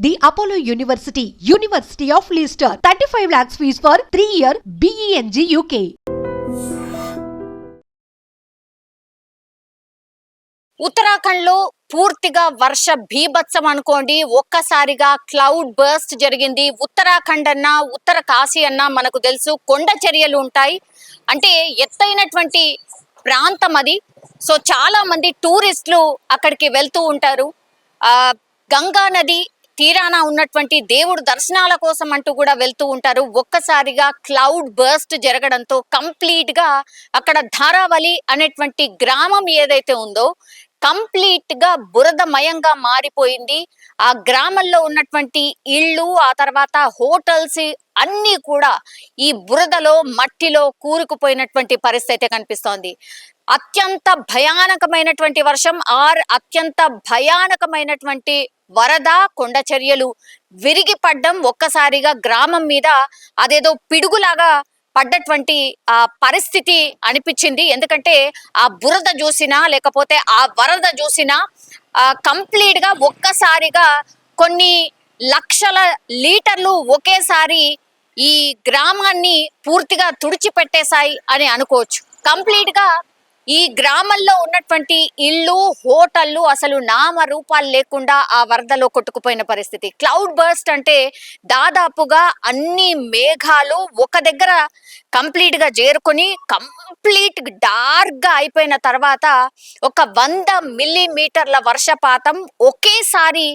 The Apollo University, University of Leicester, 35 lakhs fees for 3-year BEng UK. Uttarakhand లో పూర్తిగా వర్ష బీభత్సం అనుకోండి. ఒక్కసారిగా క్లౌడ్ బర్స్ట్ జరిగింది. ఉత్తరాఖండ్ అన్నా ఉత్తర కాశీ అన్నా మనకు తెలుసు కొండ చర్యలు ఉంటాయి. అంటే ఎత్తైనటువంటి ప్రాంతం అది. సో చాలా మంది టూరిస్టులు అక్కడికి వెళ్తూ ఉంటారు. గంగా నది తీరాన ఉన్నటువంటి దేవుడు దర్శనాల కోసం అంటూ కూడా వెళ్తూ ఉంటారు. ఒక్కసారిగా క్లౌడ్ బర్స్ట్ జరగడంతో కంప్లీట్ గా అక్కడ ధారావలి అనేటువంటి గ్రామం ఏదైతే ఉందో కంప్లీట్ గా బురదమయంగా మారిపోయింది. ఆ గ్రామంలో ఉన్నటువంటి ఇళ్ళు, ఆ తర్వాత హోటల్స్ అన్ని కూడా ఈ బురదలో మట్టిలో కూరుకుపోయినటువంటి పరిస్థితి కనిపిస్తోంది. అత్యంత భయానకమైనటువంటి వర్షం అత్యంత భయానకమైనటువంటి వరద, కొండ చర్యలు విరిగి పడ్డం ఒక్కసారిగా గ్రామం మీద అదేదో పిడుగులాగా పడ్డటువంటి ఆ పరిస్థితి అనిపించింది. ఎందుకంటే ఆ బురద చూసినా లేకపోతే ఆ వరద చూసినా కంప్లీట్ గా ఒక్కసారిగా కొన్ని లక్షల లీటర్లు ఒకేసారి ఈ గ్రామాన్ని పూర్తిగా తుడిచిపెట్టేశాయి అని అనుకోవచ్చు. కంప్లీట్ గా ఈ గ్రామంలో ఉన్నటువంటి ఇళ్ళు, హోటళ్ళు అసలు నామరూపాలు లేకుండా ఆ వరదలో కొట్టుకుపోయిన పరిస్థితి. క్లౌడ్ బర్స్ట్ అంటే దాదాపుగా అన్ని మేఘాలు ఒక దగ్గర కంప్లీట్ గా చేరుకొని కంప్లీట్ డార్క్ గా అయిపోయిన తర్వాత 100 మిల్లీమీటర్ల వర్షపాతం ఒకేసారి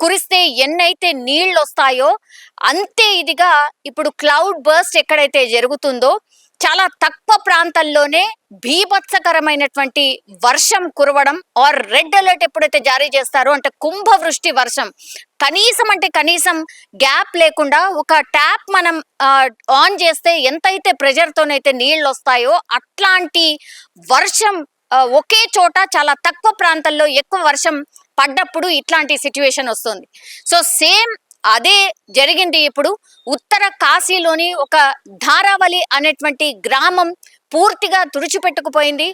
కురిస్తే ఎన్నైతే నీళ్ళు వస్తాయో అంతే ఇదిగా ఇప్పుడు క్లౌడ్ బర్స్ట్ ఎక్కడైతే జరుగుతుందో చాలా తక్కువ ప్రాంతాల్లోనే బీభత్సకరమైనటువంటి వర్షం కురవడం రెడ్ అలర్ట్ ఎప్పుడైతే జారీ చేస్తారో అంటే కుంభవృష్టి వర్షం కనీసం అంటే కనీసం గ్యాప్ లేకుండా ఒక ట్యాప్ మనం ఆన్ చేస్తే ఎంతైతే ప్రెజర్ తోనైతే నీళ్ళు వస్తాయో అట్లాంటి వర్షం ఒకే చోట చాలా తక్కువ ప్రాంతాల్లో ఎక్కువ వర్షం పడ్డప్పుడు ఇట్లాంటి సిచ్యువేషన్ వస్తుంది. సో సేమ్ అదే జరిగింది ఇప్పుడు ఉత్తర కాశీలోని ఒక ధారావలి అనేటువంటి గ్రామం పూర్తిగా తుడిచిపెట్టుకుపోయింది.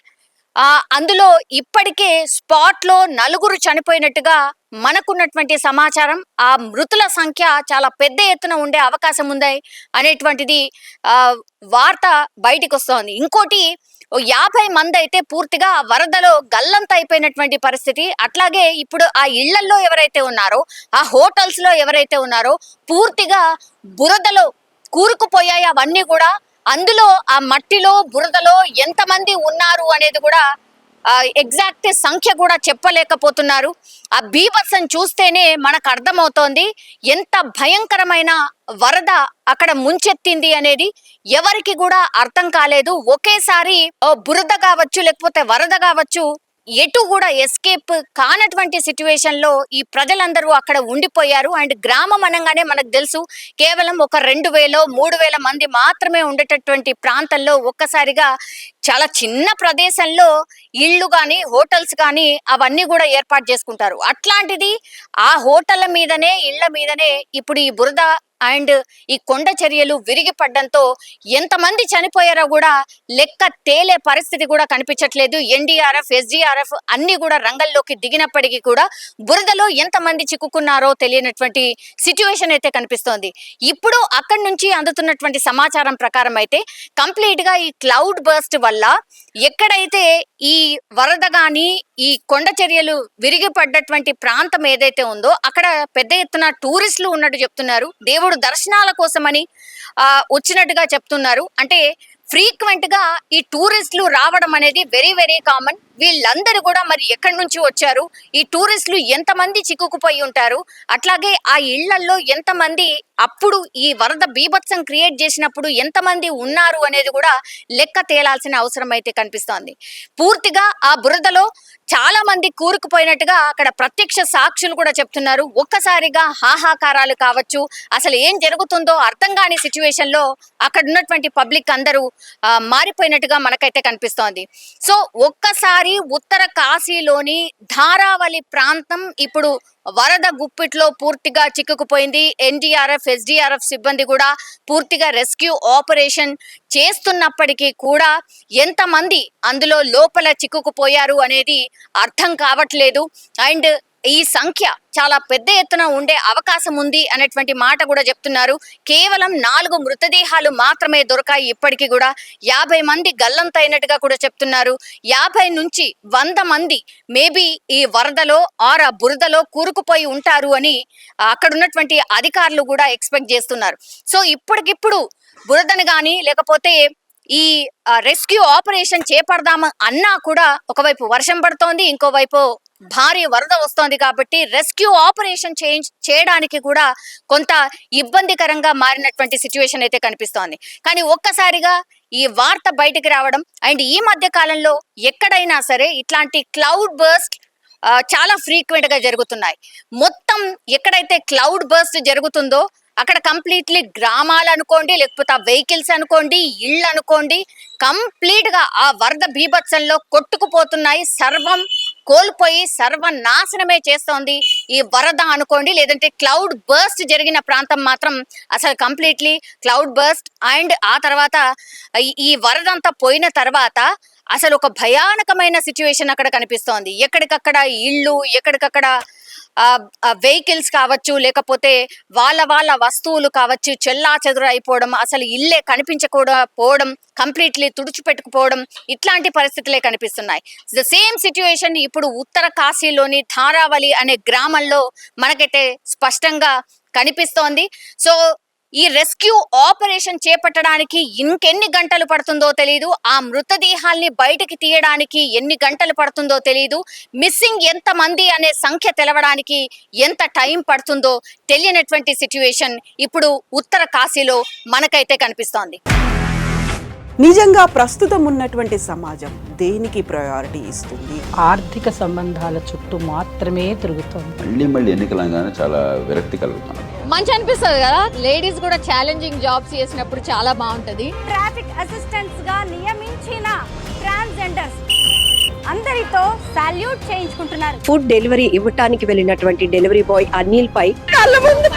అందులో ఇప్పటికే స్పాట్ లో 4 చనిపోయినట్టుగా మనకున్నటువంటి సమాచారం. ఆ మృతుల సంఖ్య చాలా పెద్ద ఎత్తున ఉండే అవకాశం ఉంది అనేటువంటిది వార్త బయటికి వస్తోంది. ఇంకోటి 50 మంది అయితే పూర్తిగా వరదలో గల్లంత అయిపోయినటువంటి పరిస్థితి. అట్లాగే ఇప్పుడు ఆ ఇళ్లలో ఎవరైతే ఉన్నారో, ఆ హోటల్స్ లో ఎవరైతే ఉన్నారో పూర్తిగా బురదలో కూరుకుపోయాయి అవన్నీ కూడా. అందులో ఆ మట్టిలో బురదలో ఎంతమంది ఉన్నారు అనేది కూడా ఎగ్జాక్ట్ సంఖ్య కూడా చెప్పలేకపోతున్నారు. ఆ బీభత్సం చూస్తేనే మనకు అర్థమవుతోంది ఎంత భయంకరమైన వరద అక్కడ ముంచెత్తింది అనేది. ఎవరికి కూడా అర్థం కాలేదు. ఒకేసారి బురద కావచ్చు లేకపోతే వరద కావచ్చు ఎటు కూడా ఎస్కేప్ కానటువంటి సిచ్యువేషన్ లో ఈ ప్రజలందరూ అక్కడ ఉండిపోయారు. అండ్ గ్రామం అనగానే మనకు తెలుసు కేవలం ఒక 2000-3000 మంది మాత్రమే ఉండేటటువంటి ప్రాంతంలో ఒక్కసారిగా చాలా చిన్న ప్రదేశంలో ఇళ్ళు కానీ హోటల్స్ కానీ అవన్నీ కూడా ఏర్పాటు చేసుకుంటారు. అట్లాంటిది ఆ హోటళ్ల మీదనే ఇళ్ల మీదనే ఇప్పుడు ఈ బురద అండ్ ఈ కొండ చర్యలు విరిగి పడ్డంతో ఎంతమంది చనిపోయారో కూడా లెక్క తేలే పరిస్థితి కూడా కనిపించట్లేదు. ఎన్డీఆర్ఎఫ్, ఎస్డీఆర్ఎఫ్ అన్ని కూడా రంగంలోకి దిగినప్పటికీ కూడా బురదలో ఎంతమంది చిక్కుకున్నారో తెలియనటువంటి సిచ్యువేషన్ అయితే కనిపిస్తోంది. ఇప్పుడు అక్కడి నుంచి అందుతున్నటువంటి సమాచారం ప్రకారం అయితే కంప్లీట్ గా ఈ క్లౌడ్ బర్స్ట్ వల్ల ఎక్కడైతే ఈ వరద గాని ఈ కొండ చర్యలు విరిగి పడ్డటువంటి ప్రాంతం ఏదైతే ఉందో అక్కడ పెద్ద ఎత్తున టూరిస్టులు ఉన్నట్టు చెప్తున్నారు. దేవుడు దర్శనాల కోసమని వచ్చినట్టుగా చెప్తున్నారు. అంటే ఫ్రీక్వెంట్ గా ఈ టూరిస్టులు రావడం అనేది వెరీ వెరీ కామన్. వీళ్ళందరూ కూడా మరి ఎక్కడి నుంచి వచ్చారు, ఈ టూరిస్టులు ఎంతమంది చిక్కుకుపోయి ఉంటారు, అట్లాగే ఆ ఇళ్లల్లో ఎంతమంది అప్పుడు ఈ వరద బీభత్సం క్రియేట్ చేసినప్పుడు ఎంతమంది ఉన్నారు అనేది కూడా లెక్క తేలాల్సిన అవసరం అయితే కనిపిస్తోంది. పూర్తిగా ఆ బురదలో చాలా మంది కూరుకుపోయినట్టుగా అక్కడ ప్రత్యక్ష సాక్షులు కూడా చెప్తున్నారు. ఒక్కసారిగా హాహాకారాలు కావచ్చు, అసలు ఏం జరుగుతుందో అర్థం కాని సిచ్యువేషన్ లో అక్కడ ఉన్నటువంటి పబ్లిక్ అందరూ మారిపోయినట్టుగా మనకైతే కనిపిస్తోంది. సో ఒక్కసారి ఉత్తర కాశీలోని ధారావలి ప్రాంతం ఇప్పుడు వరద గుప్పిట్లో పూర్తిగా చిక్కుకుపోయింది. ఎన్డీఆర్ఎఫ్, ఎస్డీఆర్ఎఫ్ సిబ్బంది కూడా పూర్తిగా రెస్క్యూ ఆపరేషన్ చేస్తున్నప్పటికీ కూడా ఎంతమంది అందులో లోపల చిక్కుకుపోయారు అనేది అర్థం కావట్లేదు. అండ్ ఈ సంఖ్య చాలా పెద్ద ఎత్తున ఉండే అవకాశం ఉంది అనేటువంటి మాట కూడా చెప్తున్నారు. కేవలం 4 మృతదేహాలు మాత్రమే దొరకాయి ఇప్పటికీ కూడా. 50 మంది గల్లంతైనట్టుగా కూడా చెప్తున్నారు. 50 నుంచి 100 మంది మేబీ ఈ వరదలో ఆర్ ఆ బురదలో కూరుకుపోయి ఉంటారు అని అక్కడ ఉన్నటువంటి అధికారులు కూడా ఎక్స్పెక్ట్ చేస్తున్నారు. సో ఇప్పటికిప్పుడు బురదను కానీ లేకపోతే ఈ రెస్క్యూ ఆపరేషన్ చేపడదాము అన్నా కూడా ఒకవైపు వర్షం పడుతోంది, ఇంకోవైపు భారీ వరద వస్తోంది. కాబట్టి రెస్క్యూ ఆపరేషన్ చేయడానికి కూడా కొంత ఇబ్బందికరంగా మారినటువంటి సిచ్యువేషన్ అయితే కనిపిస్తోంది. కానీ ఒక్కసారిగా ఈ వార్త బయటికి రావడం అండ్ ఈ మధ్య కాలంలో ఎక్కడైనా సరే ఇట్లాంటి క్లౌడ్ బర్స్ట్ చాలా ఫ్రీక్వెంట్ గా జరుగుతున్నాయి. మొత్తం ఎక్కడైతే క్లౌడ్ బర్స్ట్ జరుగుతుందో అక్కడ కంప్లీట్లీ గ్రామాలు అనుకోండి, లేకపోతే ఆ వెహికల్స్ అనుకోండి, ఇళ్ళు అనుకోండి, కంప్లీట్ గా ఆ వరద బీభత్సంలో కొట్టుకుపోతున్నాయి. సర్వం కోల్పోయి సర్వనాశనమే చేస్తోంది ఈ వరద అనుకోండి, లేదంటే క్లౌడ్ బర్స్ట్ జరిగిన ప్రాంతం మాత్రం అసలు కంప్లీట్లీ క్లౌడ్ బర్స్ట్. అండ్ ఆ తర్వాత ఈ వరద అంతా పోయిన తర్వాత అసలు ఒక భయానకమైన సిచ్యువేషన్ అక్కడ కనిపిస్తోంది. ఎక్కడికక్కడ ఇళ్ళు, ఎక్కడికక్కడ వెహికల్స్ కావచ్చు, లేకపోతే వాళ్ళ వస్తువులు కావచ్చు చెల్లా చెదురు అయిపోవడం, అసలు ఇల్లే కనిపించకపోవడం, కంప్లీట్లీ తుడిచిపెట్టుకుపోవడం, ఇట్లాంటి పరిస్థితులే కనిపిస్తున్నాయి. ద సేమ్ సిచ్యువేషన్ ఇప్పుడు ఉత్తర కాశీలోని ధారావలి అనే గ్రామంలో మనకైతే స్పష్టంగా కనిపిస్తోంది. సో ఈ రెస్క్యూ ఆపరేషన్ చేపట్టడానికి ఇంకెన్ని గంటలు పడుతుందో తెలియదు, ఆ మృతదేహాల్ని బయటికి తీయడానికి ఎన్ని గంటలు పడుతుందో తెలియదు, మిస్సింగ్ ఎంత మంది అనే సంఖ్య తెలవడానికి ఎంత టైం పడుతుందో తెలియనటువంటి సిచ్యువేషన్ ఇప్పుడు ఉత్తర కాశీలో మనకైతే కనిపిస్తోంది. నిజంగా ప్రస్తుతం ఉన్నటువంటి సమాజం దేనికి ప్రయారిటీ ఇస్తుంది? ఆర్థిక సంబంధాల చుట్టూ మాత్రమే తిరుగుతోంది. మళ్ళీ ఎన్నికలంగానే చాలా విరక్తి కలుగుతున్నాం. మంచి అనిపిస్తుంది కదా, లేడీస్ కూడా ఛాలెంజింగ్ జాబ్స్ చేసినప్పుడు చాలా బాగుంటది. ట్రాఫిక్ అసిస్టెంట్స్ గా నియమించిన ట్రాన్స్జెండర్స్ అందరితో సాల్యూట్ చేయించుకుంటున్నారు. ఫుడ్ డెలివరీ ఇవ్వటానికి వెళ్ళినటువంటి డెలివరీ బాయ్ అనిల్ పై కళ్ళ ముందు